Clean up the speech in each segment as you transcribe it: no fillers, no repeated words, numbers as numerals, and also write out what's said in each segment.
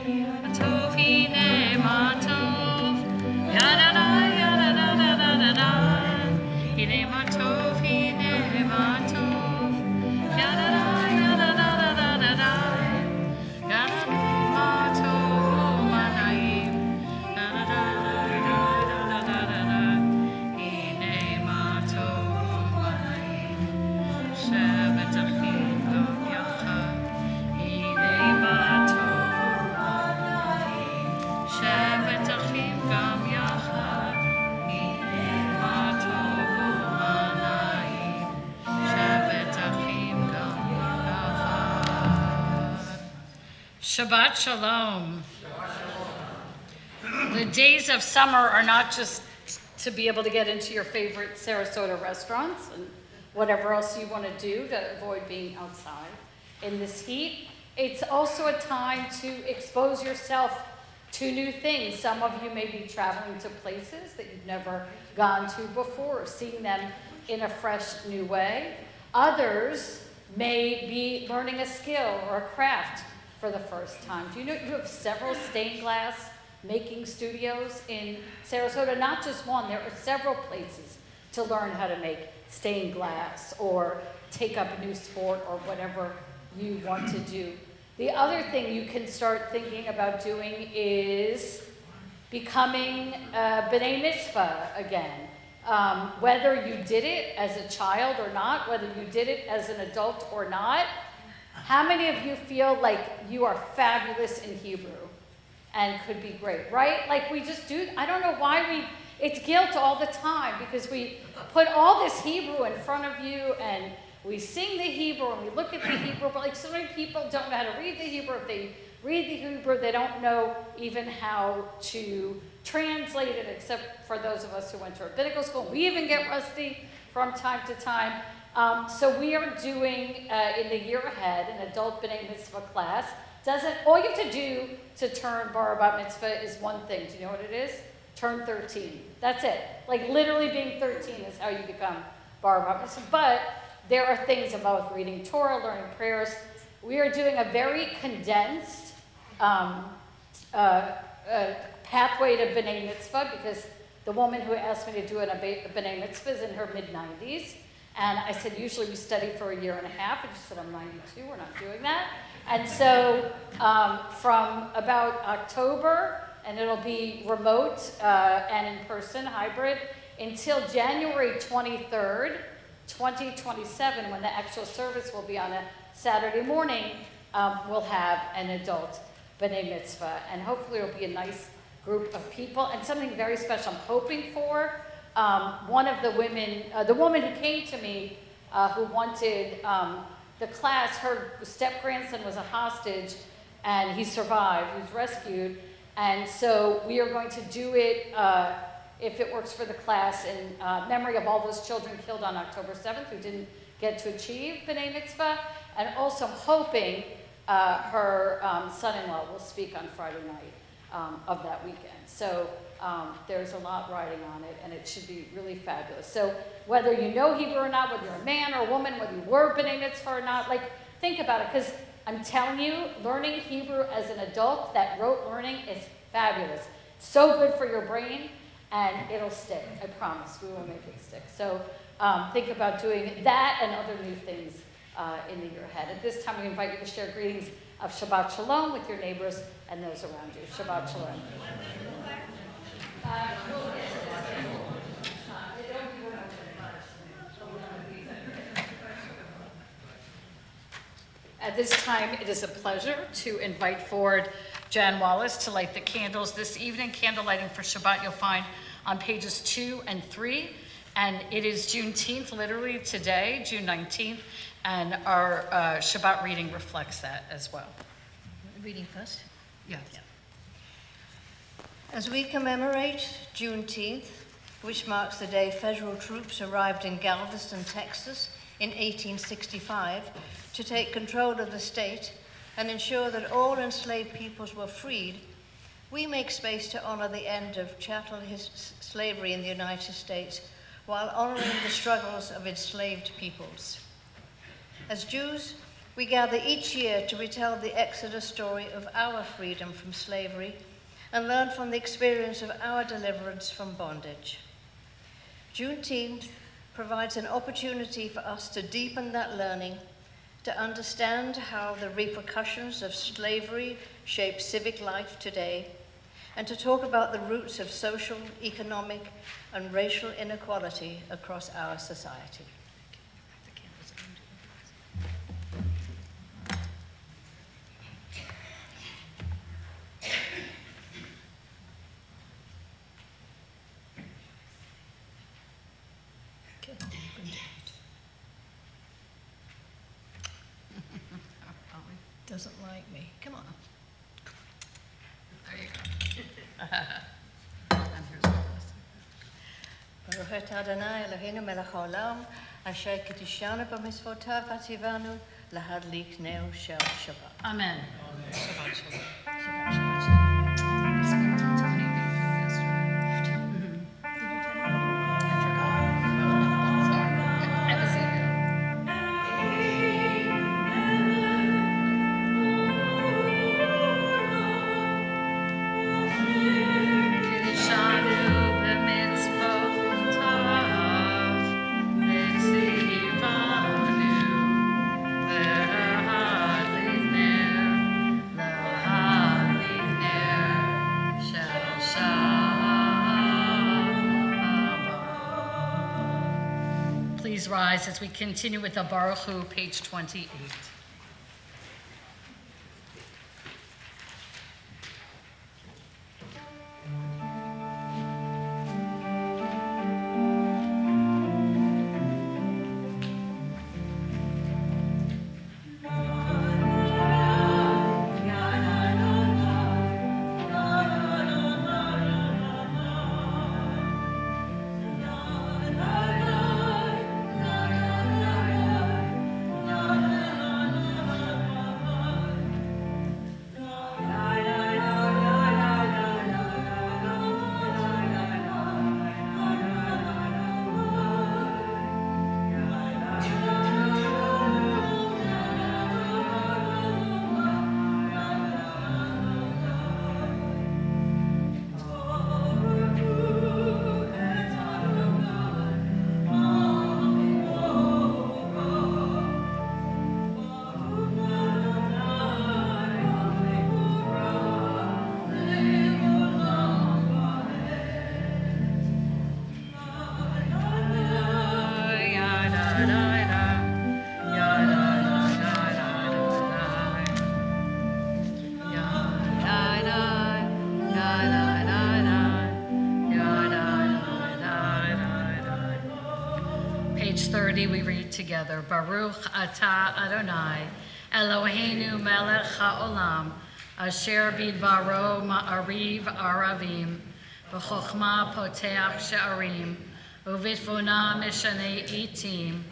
Tov hine matov, yadada yadada da da da. Hine matov, yadada yadada da da da. Yadada matov manayim, yadada da da da da. Hine matov manayim, Shabbat achim gam yachad. Hine matov manayim, Shabbat achim gam yachad. Hine matov manayim, Shabbat achim gam yachad. Shabbat Shalom. The days of summer are not just to be able to get into your favorite Sarasota restaurants and whatever else you want to do to avoid being outside in this heat. It's also a time to expose yourself to new things. Some of you may be traveling to places that you've never gone to before, or seeing them in a fresh new way. Others may be learning a skill or a craft for the first time. Do you know you have several stained glass making studios in Sarasota? Not just one, there are several places to learn how to make stained glass or take up a new sport or whatever you want to do. The other thing you can start thinking about doing is becoming a B'nai Mitzvah again. Whether you did it as a child or not, whether you did it as an adult or not, how many of you feel like you are fabulous in Hebrew and could be great, right? Like we just do, I don't know why it's guilt all the time because we put all this Hebrew in front of you and we sing the Hebrew and we look at the Hebrew, but like so many people don't know how to read the Hebrew. If they read the Hebrew, they don't know even how to translate it, except for those of us who went to rabbinical school. We even get rusty from time to time. So we are doing, in the year ahead, an adult B'nai Mitzvah class. All you have to do to turn Bar Bat Mitzvah is one thing. Do you know what it is? Turn 13. That's it. Like literally being 13 is how you become Bar Bat Mitzvah. But there are things about reading Torah, learning prayers. We are doing a very condensed pathway to B'nai Mitzvah because the woman who asked me to do a B'nai Mitzvah is in her mid-90s. And I said, usually we study for a year and a half. And she said, I'm 92, we're not doing that. And so from about October, and it'll be remote and in person, hybrid, until January 23rd, 2027, when the actual service will be on a Saturday morning, we'll have an adult B'nai Mitzvah. And hopefully it'll be a nice group of people and something very special I'm hoping for. One of the women, the woman who came to me who wanted the class, her step-grandson was a hostage and he survived, he was rescued. And so we are going to do it, if it works for the class, in memory of all those children killed on October 7th who didn't get to achieve B'nai Mitzvah. And also hoping her son-in-law will speak on Friday night of that weekend. So there's a lot riding on it, and it should be really fabulous. So whether you know Hebrew or not, whether you're a man or a woman, whether you were B'nai Mitzvah or not, like, think about it, because I'm telling you, learning Hebrew as an adult, that rote learning is fabulous. So good for your brain, and it'll stick. I promise, we will make it stick. So think about doing that and other new things in the year ahead. At this time, we invite you to share greetings of Shabbat Shalom with your neighbors and those around you. Shabbat Shalom. At this time, it is a pleasure to invite forward Jan Wallace to light the candles this evening. Candle lighting for Shabbat you'll find on pages 2 and 3. And it is Juneteenth, literally today, June 19th, and our Shabbat reading reflects that as well. Reading first? Yes. Yeah. As we commemorate Juneteenth, which marks the day federal troops arrived in Galveston, Texas in 1865 to take control of the state and ensure that all enslaved peoples were freed, we make space to honor the end of chattel slavery in the United States while honoring the struggles of enslaved peoples. As Jews, we gather each year to retell the Exodus story of our freedom from slavery and learn from the experience of our deliverance from bondage. Juneteenth provides an opportunity for us to deepen that learning, to understand how the repercussions of slavery shape civic life today, and to talk about the roots of social, economic, and racial inequality across our society. Doesn't like me. Come on. There you go. And here's the rest. Baruch atah Adonai Eloheinu melech haolam, asher kitishanu b'mitzvotav v'tzivanu lahadlik neo shel Shabbat. Amen. Shabbat shalom. Shabbat, Shabbat, Shabbat. We spoke to Tony yesterday. I forgot. Sorry. I was eager. Kiddushanu b'mitzvotav, v'tzivanu, lahadlik ner shel Shabbat. Please rise as we continue with the Baruch Hu, page 28. Page 30, we read together. Baruch atah Adonai, Eloheinu melech haolam, asher bidvaro ma'ariv aravim, v'chokhmah poteach she'arim, uvitfuna mishanei itim,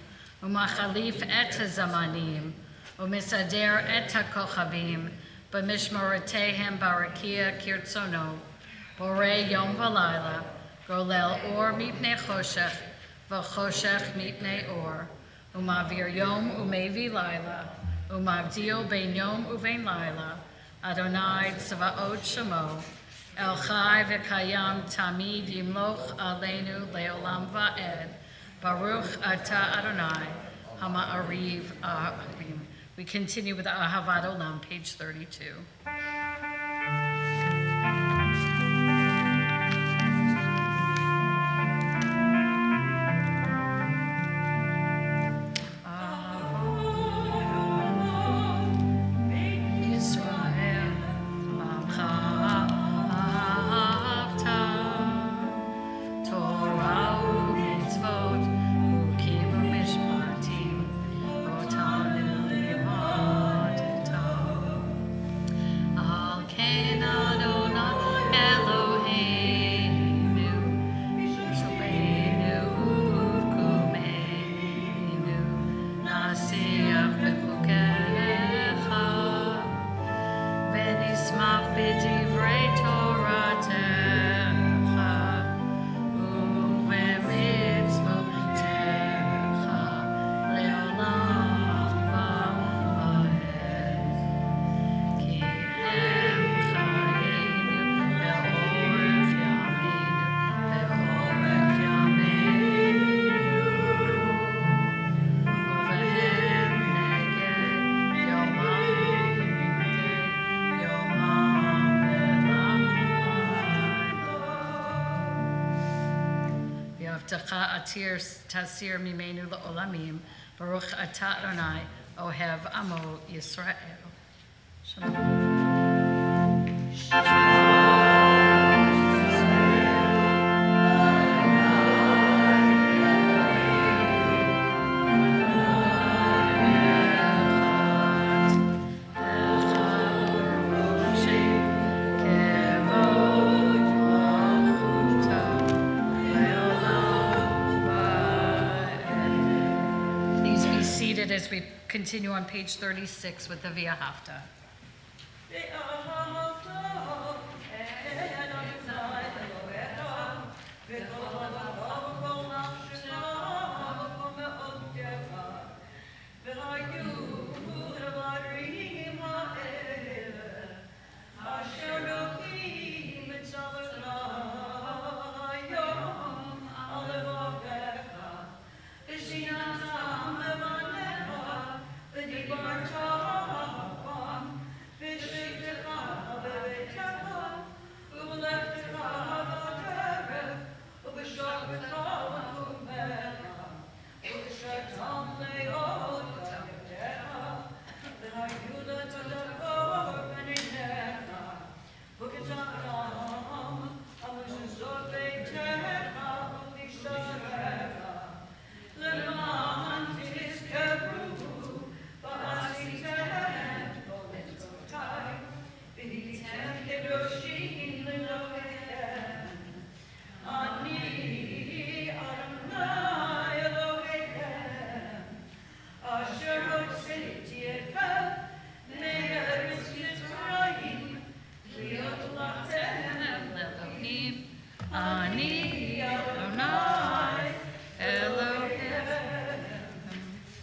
umachalif et hazamanim, umisader et hakochavim, b'mishmoretehem barakia kirtzono, borei yom v'layla, golel or mipnei choshech, v'choshech mipnei or, umavir yom umevi laila, umavdil bein yom uvein laila, Adonai tzvaot shemo, El chai v'kayam tamid yimloch aleinu leolam va'ed, Baruch atah Adonai, hama'ariv ahavim. We continue with Ahavat Olam, page 32. Al Cana V'chuktecha atir tasir mimenu la'olamim. Baruch atah Adonai, ohev amo Yisrael. Shalom. As we continue on page 36 with the Via Hafta.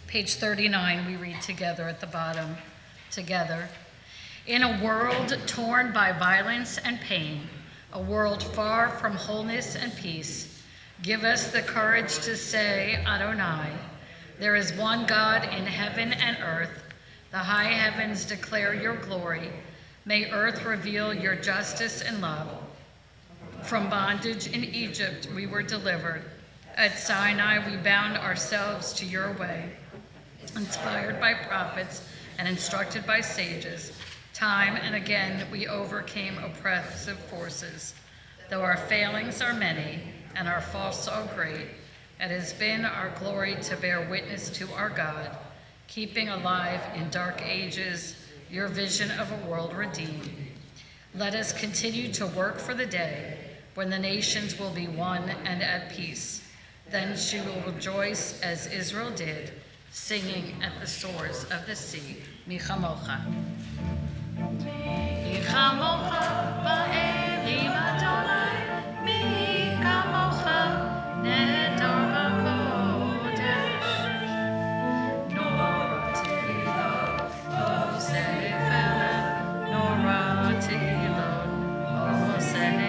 Page 39, we read together at the bottom, together. In a world torn by violence and pain, a world far from wholeness and peace, give us the courage to say, Adonai, there is one God in heaven and earth. The high heavens declare your glory. May earth reveal your justice and love. From bondage in Egypt we were delivered. At Sinai we bound ourselves to your way. Inspired by prophets and instructed by sages, time and again we overcame oppressive forces. Though our failings are many and our faults so great, it has been our glory to bear witness to our God, keeping alive in dark ages your vision of a world redeemed. Let us continue to work for the day when the nations will be one and at peace. Then she will rejoice as Israel did, singing at the source of the sea. Michamocha. Michamocha ba'elim Adonai, michamocha nedar b'kodesh. Nor tilo, o sefer, nor tilo, o sefer.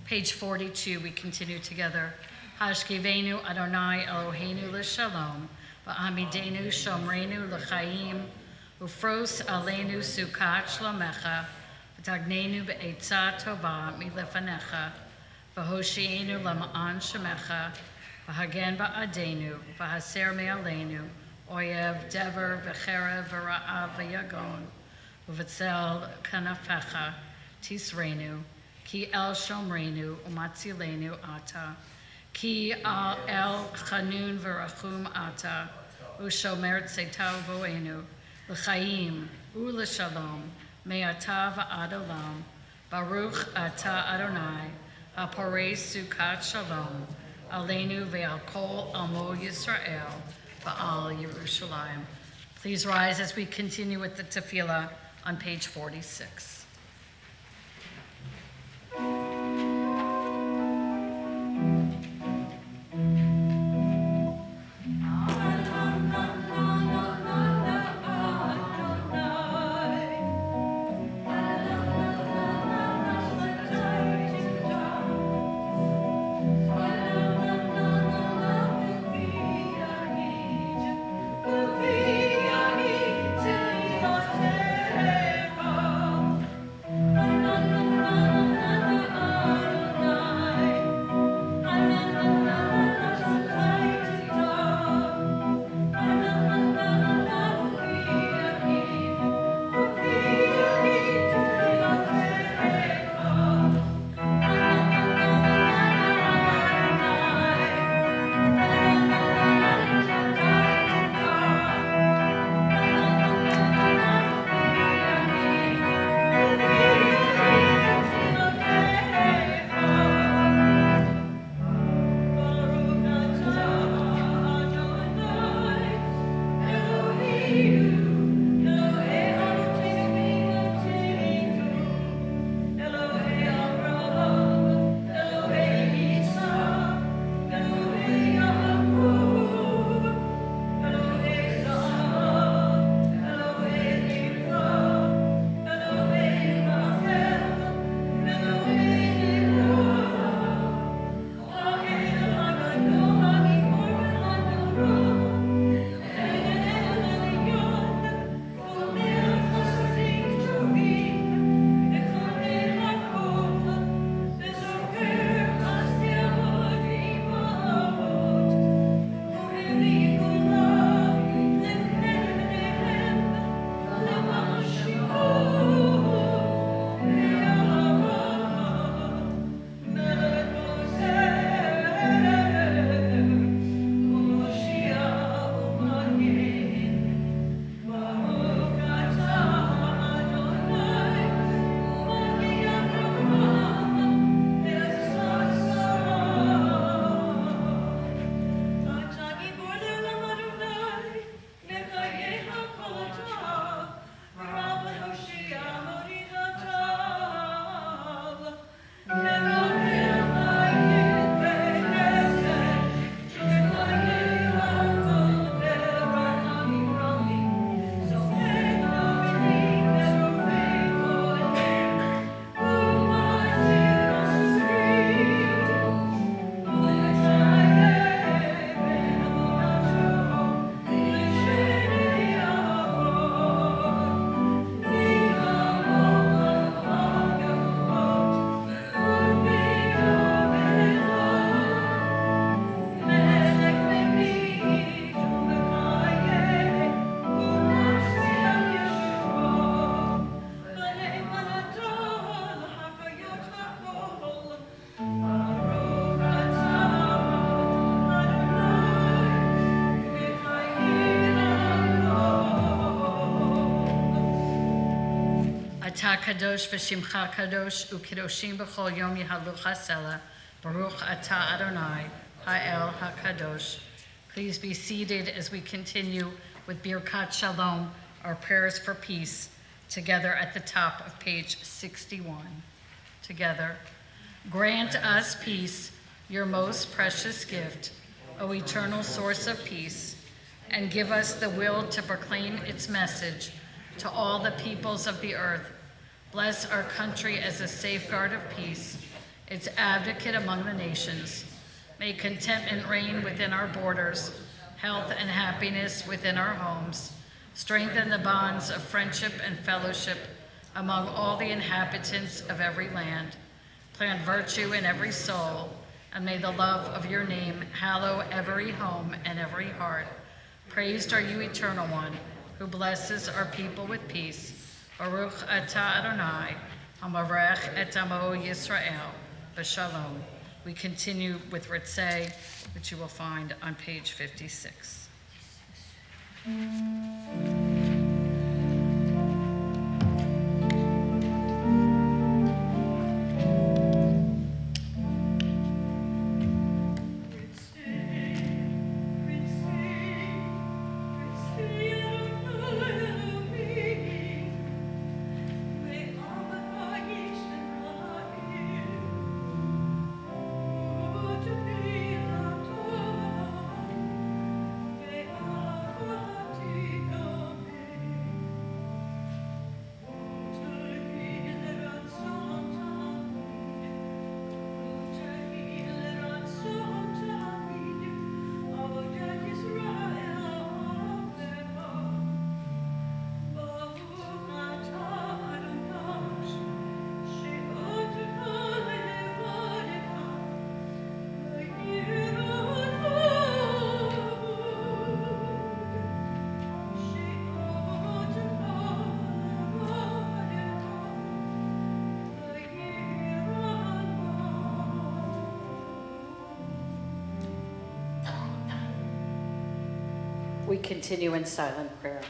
Page 42, we continue together. Hashkivenu Adonai Eloheinu l'shalom, v'amidenu shomrenu l'chaim, ufros aleinu sukat shlomecha, v'tagnenu be'etzah tova milefanecha, v'hoshienu lama'an shemecha, v'hagen ba'adenu, v'haser me'aleinu, oyev dever v'cherev v'ra'av v'yagon, v'vetzel kanafecha, tisrenu, Ki el shomrenu umatzilenu ata, ki el chanun v'rachum ata, ushomer tzeitar voenu, l'chaim u'l'shalom, me'ata v'ad olam, baruch ata Adonai, ha'porei sukat shalom, aleinu ve'al kol amo Yisrael, va'al Yerushalayim. Please rise as we continue with the tefillah on page 46. אתה קדוש ושמך קדוש וקדושים בכל יום יהלוך הסלע. Baruch atah Adonai, Ha'el HaKadosh. Please be seated as we continue with Birkat Shalom, our prayers for peace, together at the top of page 61. Together. Grant us peace, your most precious gift, O eternal source of peace, and give us the will to proclaim its message to all the peoples of the earth. Bless our country as a safeguard of peace, its advocate among the nations. May contentment reign within our borders, health and happiness within our homes. Strengthen the bonds of friendship and fellowship among all the inhabitants of every land. Plant virtue in every soul, and may the love of your name hallow every home and every heart. Praised are you, Eternal One, who blesses our people with peace. Baruch atah Adonai, hamarech et amo Yisrael, b'shalom. We continue with Ritzei, which you will find on page 56. we continue in silent prayer.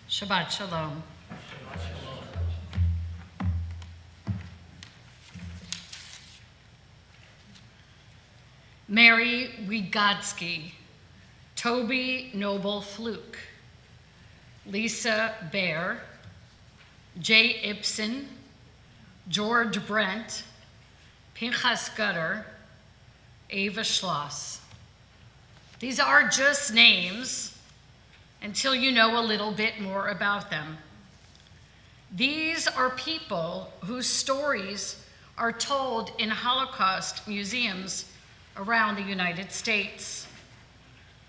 Shabbat Shalom. Mary Wygotsky, Toby Noble Fluke, Lisa Baer, Jay Ibsen, George Brent, Pinchas Gutter, Ava Schloss. These are just names until you know a little bit more about them. These are people whose stories are told in Holocaust museums around the United States.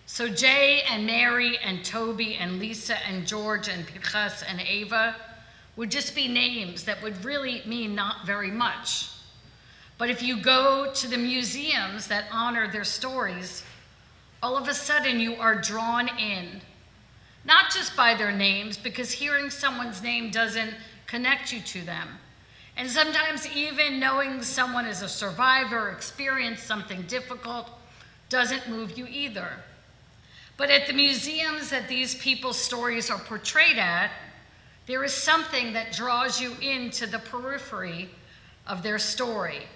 So Jay and Mary and Toby and Lisa and George and Pinchas and Ava would just be names that would really mean not very much. But if you go to the museums that honor their stories, all of a sudden you are drawn in, not just by their names, because hearing someone's name doesn't connect you to them. And sometimes even knowing someone is a survivor, experienced something difficult, doesn't move you either. But at the museums that these people's stories are portrayed at, there is something that draws you into the periphery of their story,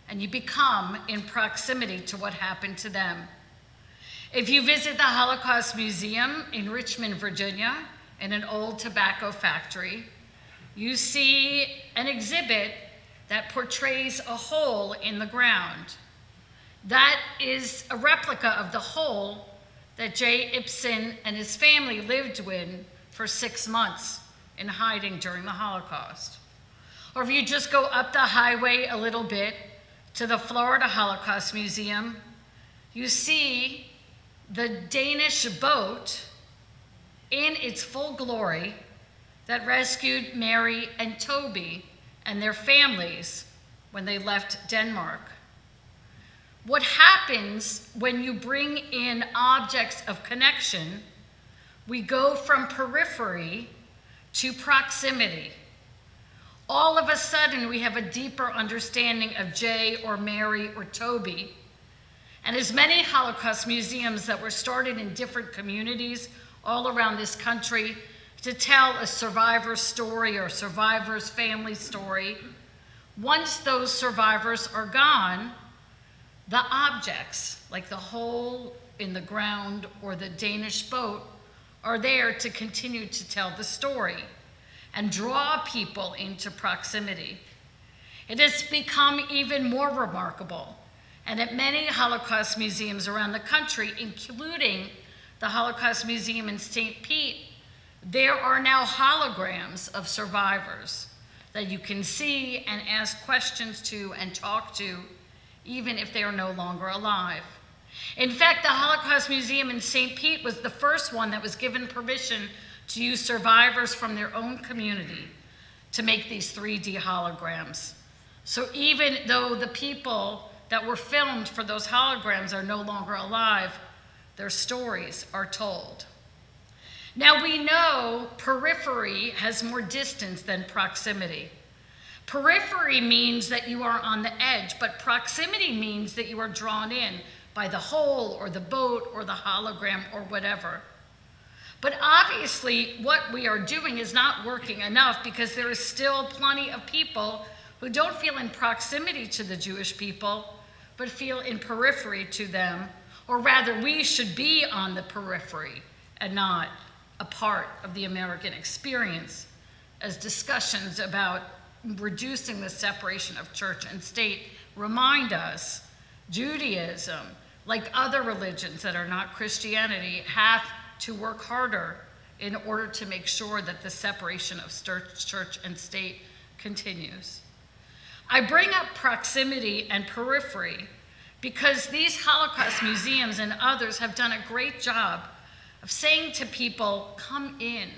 and you become in proximity to what happened to them. If you visit the Holocaust Museum in Richmond, Virginia, in an old tobacco factory, you see an exhibit that portrays a hole in the ground. That is a replica of the hole that Jay Ibsen and his family lived in for 6 months in hiding during the Holocaust. Or if you just go up the highway a little bit to the Florida Holocaust Museum, you see the Danish boat in its full glory that rescued Mary and Toby and their families when they left Denmark. What happens when you bring in objects of connection, we go from periphery to proximity. All of a sudden, we have a deeper understanding of Jay or Mary or Toby. And as many Holocaust museums that were started in different communities all around this country to tell a survivor's story or survivor's family story, once those survivors are gone, the objects, like the hole in the ground or the Danish boat, are there to continue to tell the story and draw people into proximity. It has become even more remarkable, and at many Holocaust museums around the country, including the Holocaust Museum in St. Pete, there are now holograms of survivors that you can see and ask questions to and talk to even if they are no longer alive. In fact, the Holocaust Museum in St. Pete was the first one that was given permission to use survivors from their own community to make these 3D holograms. So even though the people that were filmed for those holograms are no longer alive, their stories are told. Now we know periphery has more distance than proximity. Periphery means that you are on the edge, but proximity means that you are drawn in by the hole or the boat or the hologram or whatever. But obviously what we are doing is not working enough, because there is still plenty of people who don't feel in proximity to the Jewish people, but feel in periphery to them, or rather we should be on the periphery and not a part of the American experience, as discussions about reducing the separation of church and state remind us. Judaism, like other religions that are not Christianity, have to work harder in order to make sure that the separation of church and state continues. I bring up proximity and periphery because these Holocaust museums and others have done a great job of saying to people, come in.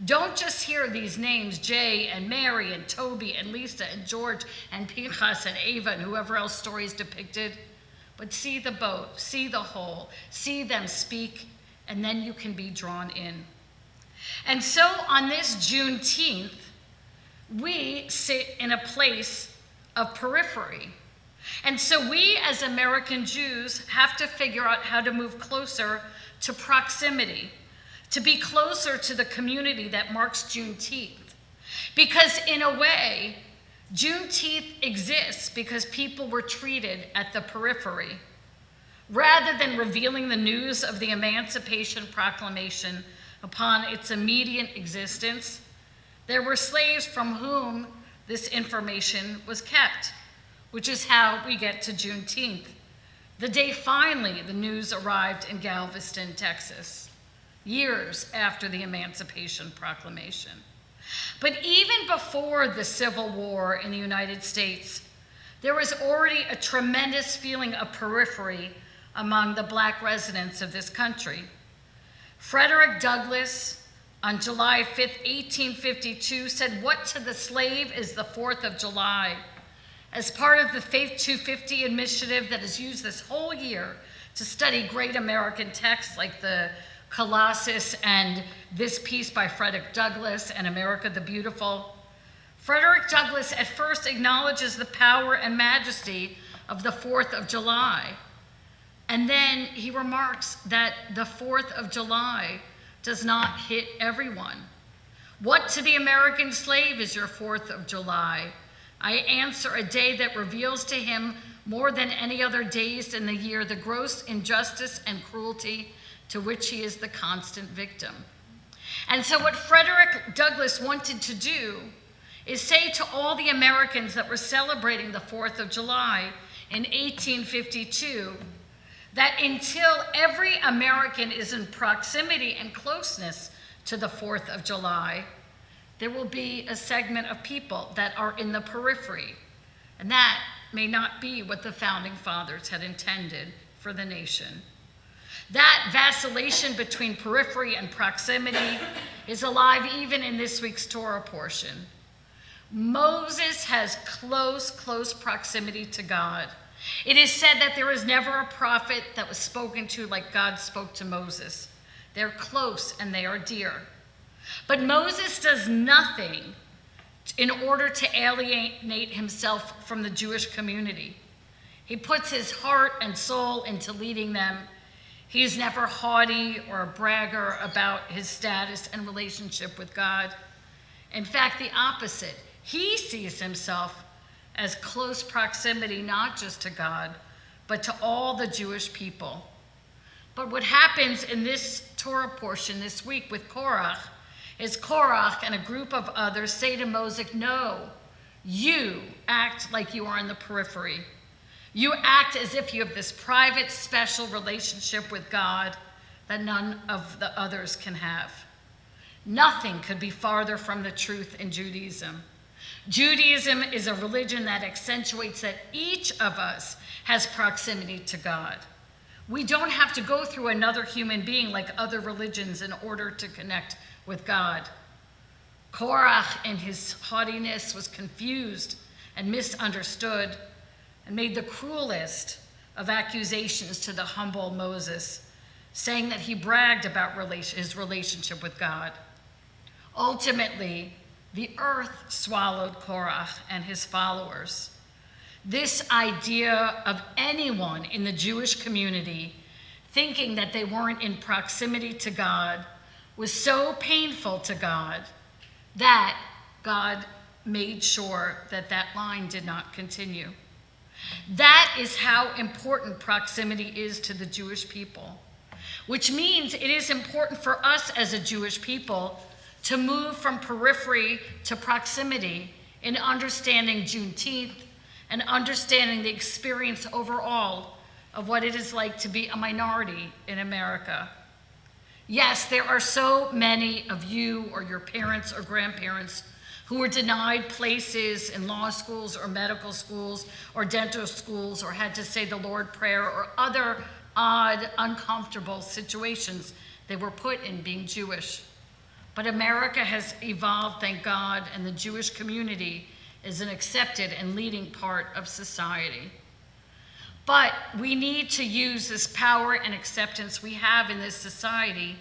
Don't just hear these names, Jay and Mary and Toby and Lisa and George and Pinchas and Ava and whoever else stories depicted, but see the boat, see the hole, see them speak, and then you can be drawn in. And so on this Juneteenth, we sit in a place of periphery. And so we as American Jews have to figure out how to move closer to proximity, to be closer to the community that marks Juneteenth. Because in a way, Juneteenth exists because people were treated at the periphery. Rather than revealing the news of the Emancipation Proclamation upon its immediate existence, there were slaves from whom this information was kept, which is how we get to Juneteenth, the day finally the news arrived in Galveston, Texas, years after the Emancipation Proclamation. But even before the Civil War in the United States, there was already a tremendous feeling of periphery among the Black residents of this country. Frederick Douglass, on July 5th, 1852, said, "What to the slave is the 4th of July?" As part of the Faith 250 initiative that is used this whole year to study great American texts like the Colossus and this piece by Frederick Douglass and America the Beautiful, Frederick Douglass at first acknowledges the power and majesty of the 4th of July. And then he remarks that the 4th of July does not hit everyone. What to the American slave is your 4th of July? I answer, a day that reveals to him more than any other days in the year the gross injustice and cruelty to which he is the constant victim. And so what Frederick Douglass wanted to do is say to all the Americans that were celebrating the 4th of July in 1852, that until every American is in proximity and closeness to the 4th of July, there will be a segment of people that are in the periphery. And that may not be what the founding fathers had intended for the nation. That vacillation between periphery and proximity is alive even in this week's Torah portion. Moses has close proximity to God. It is said that there was never a prophet that was spoken to like God spoke to Moses. They're close and they are dear. But Moses does nothing in order to alienate himself from the Jewish community. He puts his heart and soul into leading them. He is never haughty or a bragger about his status and relationship with God. In fact, the opposite. He sees himself as close proximity, not just to God, but to all the Jewish people. But what happens in this Torah portion this week with Korach is Korach and a group of others say to Moses, no, you act like you are in the periphery. You act as if you have this private, special relationship with God that none of the others can have. Nothing could be farther from the truth in Judaism. Judaism is a religion that accentuates that each of us has proximity to God. We don't have to go through another human being like other religions in order to connect with God. Korach, in his haughtiness, was confused and misunderstood and made the cruelest of accusations to the humble Moses, saying that he bragged about his relationship with God. Ultimately, the earth swallowed Korach and his followers. This idea of anyone in the Jewish community thinking that they weren't in proximity to God was so painful to God that God made sure that that line did not continue. That is how important proximity is to the Jewish people, which means it is important for us as a Jewish people to move from periphery to proximity in understanding Juneteenth and understanding the experience overall of what it is like to be a minority in America. Yes, there are so many of you or your parents or grandparents who were denied places in law schools or medical schools or dental schools or had to say the Lord prayer or other odd, uncomfortable situations they were put in being Jewish. But America has evolved, thank God, and the Jewish community is an accepted and leading part of society. But we need to use this power and acceptance we have in this society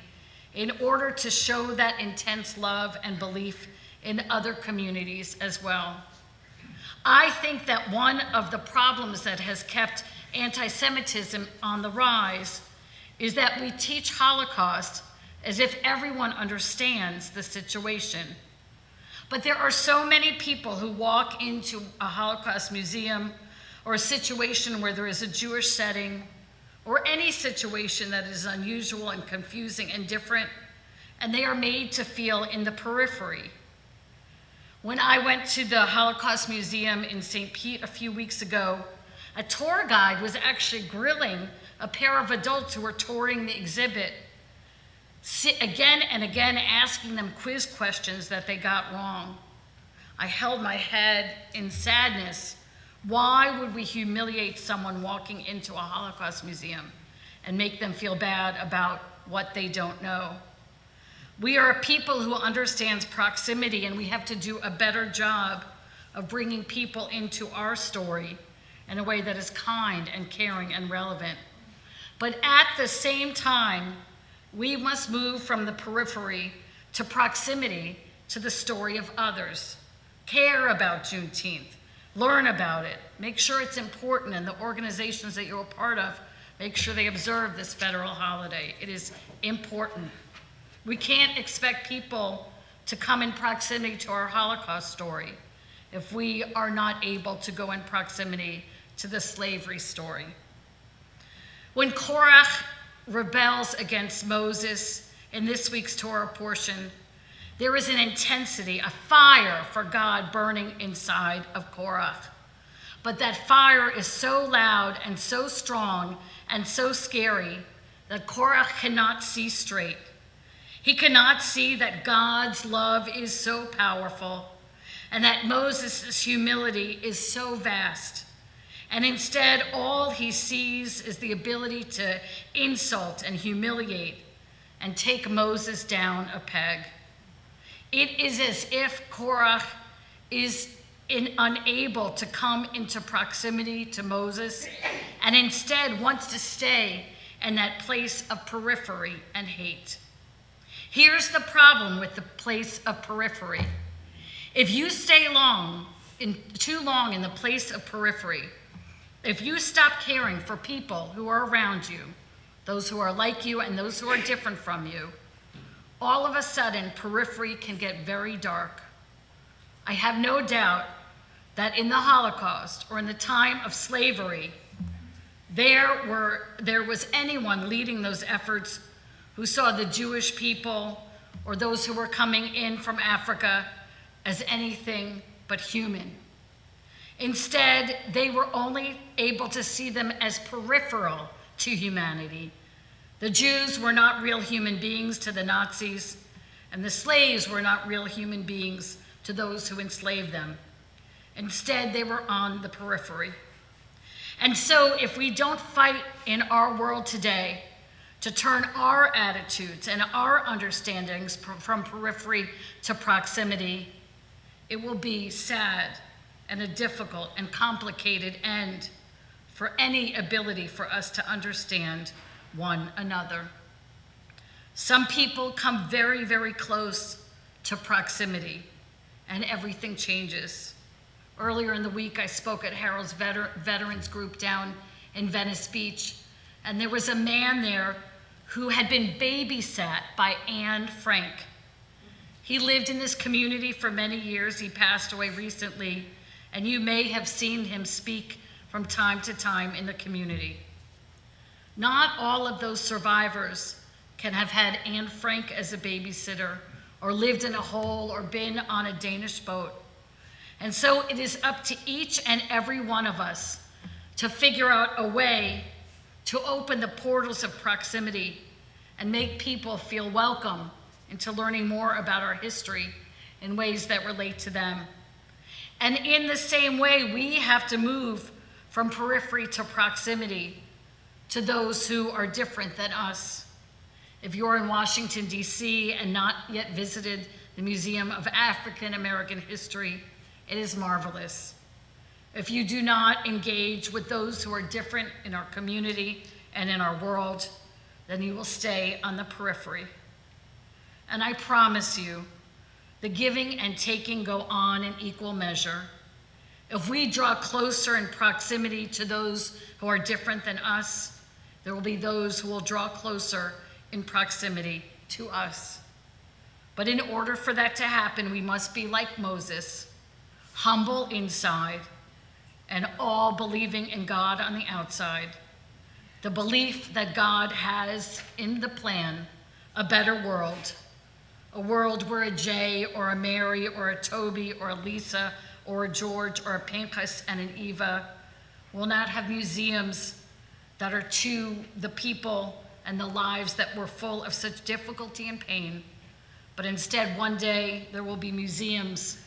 in order to show that intense love and belief in other communities as well. I think that one of the problems that has kept anti-Semitism on the rise is that we teach Holocaust as if everyone understands the situation. But there are so many people who walk into a Holocaust museum or a situation where there is a Jewish setting or any situation that is unusual and confusing and different, and they are made to feel in the periphery. When I went to the Holocaust Museum in St. Pete a few weeks ago, a tour guide was actually grilling a pair of adults who were touring the exhibit, again and again asking them quiz questions that they got wrong. I held my head in sadness. Why would we humiliate someone walking into a Holocaust museum and make them feel bad about what they don't know? We are a people who understands proximity, and we have to do a better job of bringing people into our story in a way that is kind and caring and relevant. But at the same time, we must move from the periphery to proximity to the story of others. Care about Juneteenth. Learn about it. Make sure it's important, and the organizations that you're a part of, make sure they observe this federal holiday. It is important. We can't expect people to come in proximity to our Holocaust story if we are not able to go in proximity to the slavery story. When Korach rebels against Moses in this week's Torah portion, there is an intensity, a fire for God burning inside of Korach. But that fire is so loud and so strong and so scary that Korach cannot see straight. He cannot see that God's love is so powerful and that Moses' humility is so vast. And instead, all he sees is the ability to insult and humiliate and take Moses down a peg. It is as if Korach is unable to come into proximity to Moses and instead wants to stay in that place of periphery and hate. Here's the problem with the place of periphery. If you stay too long in the place of periphery, if you stop caring for people who are around you, those who are like you and those who are different from you, all of a sudden periphery can get very dark. I have no doubt that in the Holocaust or in the time of slavery, there was anyone leading those efforts who saw the Jewish people or those who were coming in from Africa as anything but human. Instead, they were only able to see them as peripheral to humanity. The Jews were not real human beings to the Nazis, and the slaves were not real human beings to those who enslaved them. Instead, they were on the periphery. And so if we don't fight in our world today to turn our attitudes and our understandings from periphery to proximity, it will be sad and a difficult and complicated end for any ability for us to understand one another. Some people come very, very close to proximity, and everything changes. Earlier in the week, I spoke at Harold's Veterans Group down in Venice Beach, and there was a man there who had been babysat by Anne Frank. He lived in this community for many years. He passed away recently, and you may have seen him speak from time to time in the community. Not all of those survivors can have had Anne Frank as a babysitter, or lived in a hole, or been on a Danish boat. And so it is up to each and every one of us to figure out a way to open the portals of proximity and make people feel welcome into learning more about our history in ways that relate to them. And in the same way, we have to move from periphery to proximity to those who are different than us. If you're in Washington, D.C. and not yet visited the Museum of African American History, it is marvelous. If you do not engage with those who are different in our community and in our world, then you will stay on the periphery. And I promise you, the giving and taking go on in equal measure. If we draw closer in proximity to those who are different than us, there will be those who will draw closer in proximity to us. But in order for that to happen, we must be like Moses, humble inside and all believing in God on the outside. The belief that God has in the plan a better world, a world where a Jay or a Mary or a Toby or a Lisa or a George or a Pinchas and an Eva will not have museums that are to the people and the lives that were full of such difficulty and pain, but instead one day there will be museums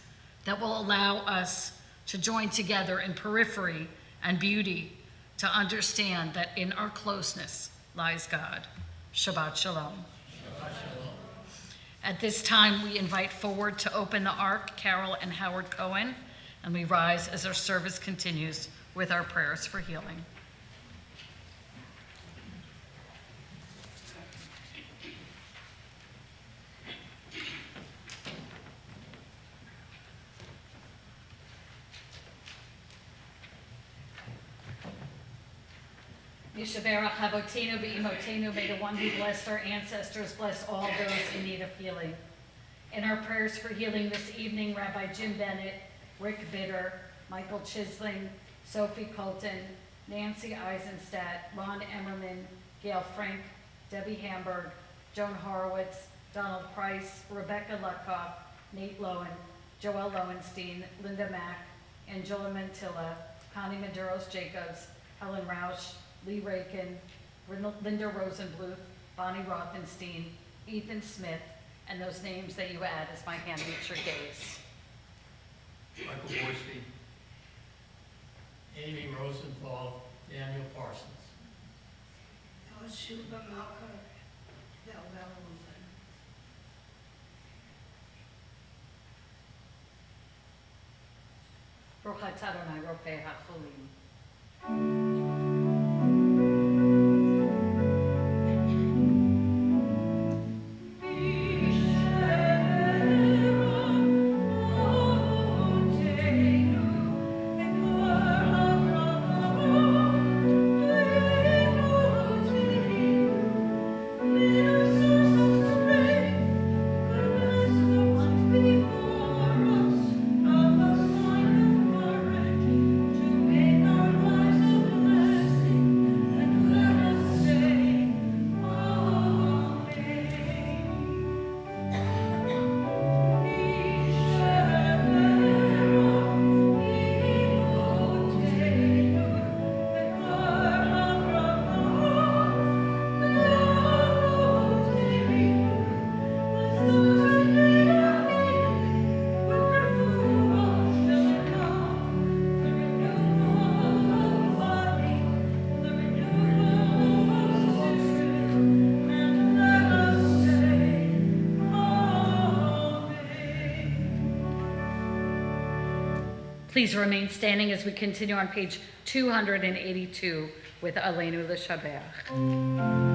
that will allow us to join together in periphery and beauty to understand that in our closeness lies God. Shabbat Shalom. Shabbat Shalom. At this time, we invite forward to open the Ark Carol and Howard Cohen, and we rise as our service continues with our prayers for healing. Yishaberach Havotenu Be'imotenu, may the one who blessed our ancestors bless all those in need of healing. In our prayers for healing this evening, Rabbi Jim Bennett, Rick Bitter, Michael Chisling, Sophie Colton, Nancy Eisenstadt, Ron Emmerman, Gail Frank, Debbie Hamburg, Joan Horowitz, Donald Price, Rebecca Lutkoff, Nate Lowen, Joelle Lowenstein, Linda Mack, Angela Mantilla, Connie Maduros-Jacobs, Helen Rausch, Lee Rakin, Linda Rosenbluth, Bonnie Rothenstein, Ethan Smith, and those names that you add as my hand meets your gaze. Michael Borstein, Amy Rosenthal, Daniel Parsons. Shuba Malka, Val Baruch atah Adonai Ropeh HaCholim. to make our lives Please remain standing as we continue on page 282 with Aleinu L'Shabach.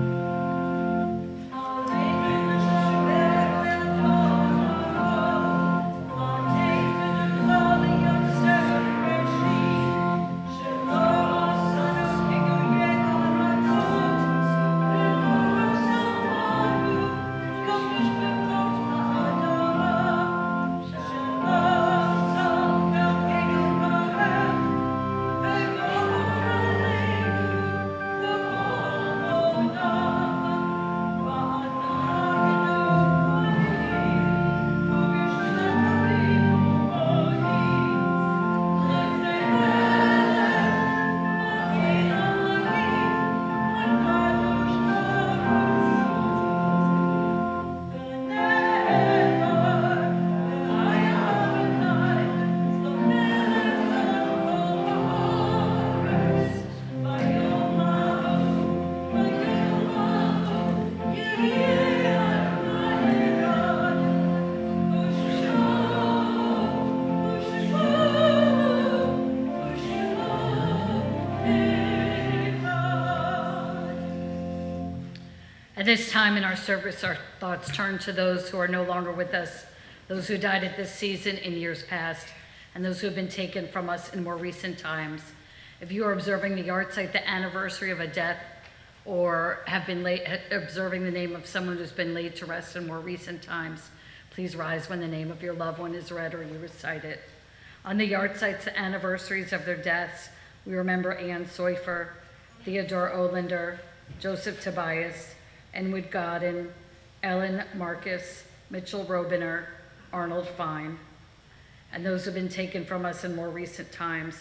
At this time in our service, our thoughts turn to those who are no longer with us, those who died at this season in years past, and those who have been taken from us in more recent times. If you are observing the yahrzeit, the anniversary of a death, or have been observing the name of someone who's been laid to rest in more recent times, please rise when the name of your loved one is read or you recite it. On the yahrzeits, the anniversaries of their deaths, we remember Ann Seufer, Theodore Olander, Joseph Tobias, Enwood Godin, Ellen Marcus, Mitchell Robiner, Arnold Fine, and those who have been taken from us in more recent times,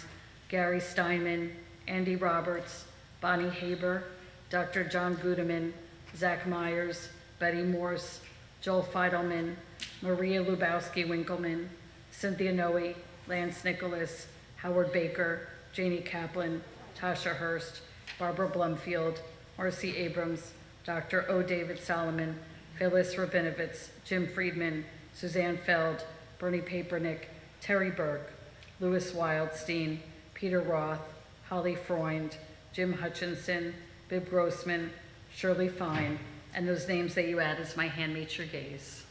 Gary Steinman, Andy Roberts, Bonnie Haber, Dr. John Gudeman, Zach Myers, Betty Morse, Joel Feidelman, Maria Lubowski-Winkelman, Cynthia Noe, Lance Nicholas, Howard Baker, Janie Kaplan, Tasha Hurst, Barbara Blumfield, Marcy Abrams, Dr. O. David Solomon, Phyllis Rabinovitz, Jim Friedman, Suzanne Feld, Bernie Papernick, Terry Burke, Louis Wildstein, Peter Roth, Holly Freund, Jim Hutchinson, Bib Grossman, Shirley Fine, and those names that you add as my hand meets your gaze.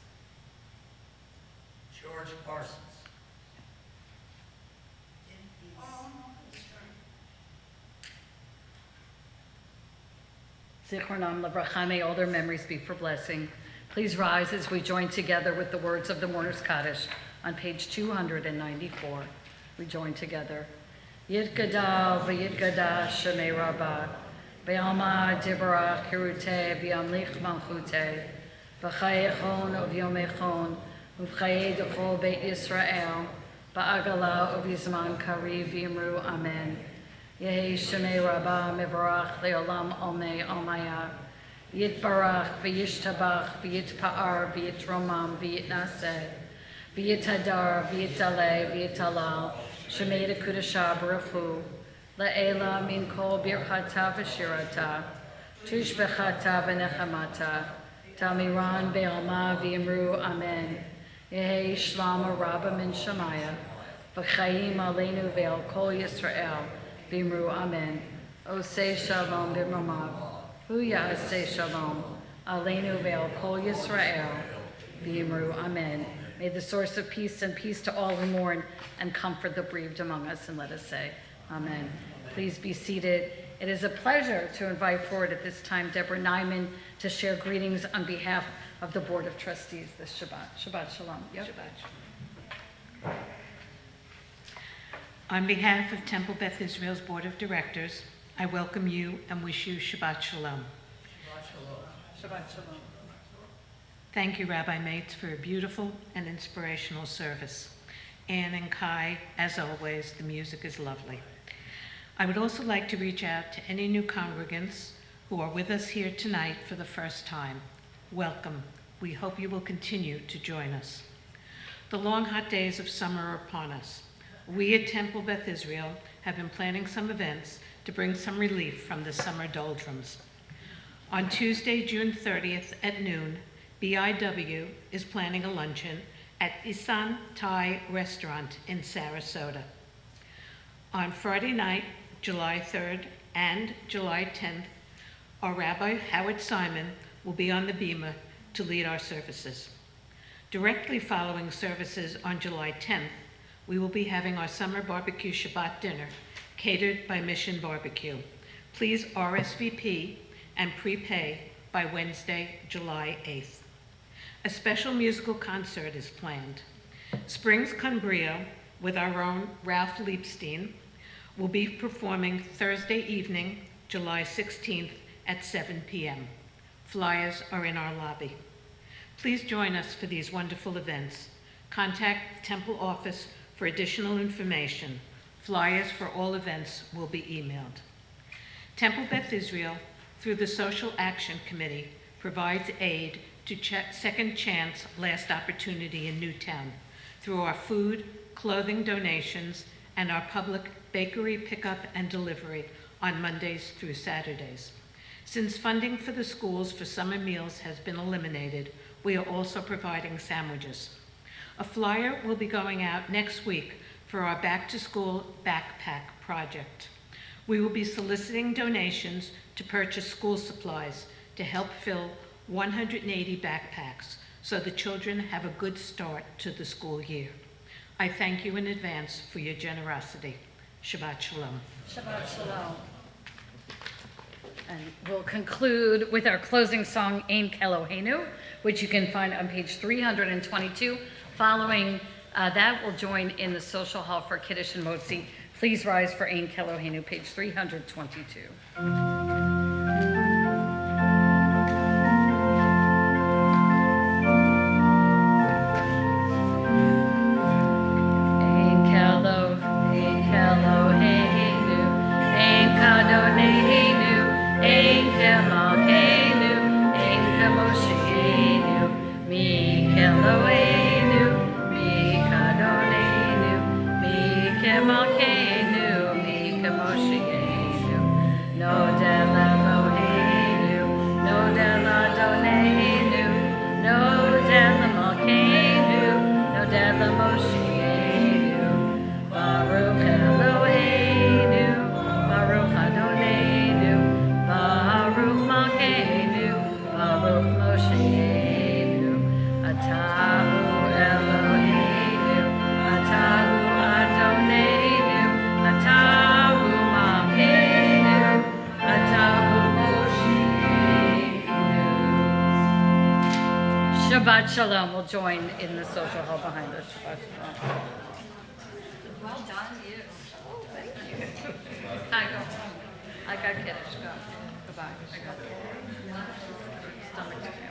George Parsons. Zichronam Livracha, may all their memories be for blessing. Please rise as we join together with the words of the Mourner's Kaddish on page 294. We join together. Yitgadal v'yitgadash shemei rabbah, v'yalma divarach kiruteh v'yamlich malchuteh, v'chayechon uvyomechon, uv'chayei d'chol beit Yisrael, ba'agala uv'yizman kariv v'yimru amen. Yehi shemei rabbah mivarach le'olam omei omaya, yitbarach v'yishtabach v'yitpa'ar v'yitromam v'yitnaseh, v'yitadar v'yitdaleh v'yitalal, Shemei Kudasha Baruchu, La'ela min kol birchata v'shirata, Tushbechata v'nechamata, Tamiran be'alma v'yimru amen. Yehi shlama rabba min shamaya, V'chayim aleinu ve'al kol Yisrael, v'yimru amen. Oseh shalom b'mamav, Hu ya'aseh shalom, aleinu ve'al kol Yisrael, v'yimru amen. May the source of peace and peace to all who mourn and comfort the bereaved among us, and let us say, amen. Please be seated. It is a pleasure to invite forward at this time Deborah Nyman to share greetings on behalf of the Board of Trustees this Shabbat. Shabbat Shalom. Yep. Shabbat. On behalf of Temple Beth Israel's Board of Directors, I welcome you and wish you Shabbat Shalom. Shabbat Shalom. Shabbat Shalom. Thank you, Rabbi Mates, for a beautiful and inspirational service. Anne and Kai, as always, the music is lovely. I would also like to reach out to any new congregants who are with us here tonight for the first time. Welcome. We hope you will continue to join us. The long, hot days of summer are upon us. We at Temple Beth Israel have been planning some events to bring some relief from the summer doldrums. On Tuesday, June 30th at noon, BIW is planning a luncheon at Isan Thai Restaurant in Sarasota. On Friday night, July 3rd and July 10th, our Rabbi Howard Simon will be on the bima to lead our services. Directly following services on July 10th, we will be having our summer barbecue Shabbat dinner catered by Mission Barbecue. Please RSVP and prepay by Wednesday, July 8th. A special musical concert is planned. Springs Cumbria, with our own Ralph Liebstein, will be performing Thursday evening, July 16th at 7 p.m. Flyers are in our lobby. Please join us for these wonderful events. Contact the Temple office for additional information. Flyers for all events will be emailed. Temple Beth Israel, through the Social Action Committee, provides aid to Second Chance Last Opportunity in Newtown through our food, clothing donations, and our public bakery pickup and delivery on Mondays through Saturdays. Since funding for the schools for summer meals has been eliminated, we are also providing sandwiches. A flyer will be going out next week for our Back to School Backpack project. We will be soliciting donations to purchase school supplies to help fill 180 backpacks so the children have a good start to the school year. I thank you in advance for your generosity. Shabbat Shalom. Shabbat Shalom. And we'll conclude with our closing song, Ein Keloheinu, which you can find on page 322. Following that, we'll join in the social hall for Kiddush and Motzi. Please rise for Ein Keloheinu, page 322. Shabbat Shalom. We'll join in the social hall behind us. Shabbat Shalom. Well done, you. Oh, thank you. Hi, go. I got Kiddush. Go. Goodbye. I got stomach.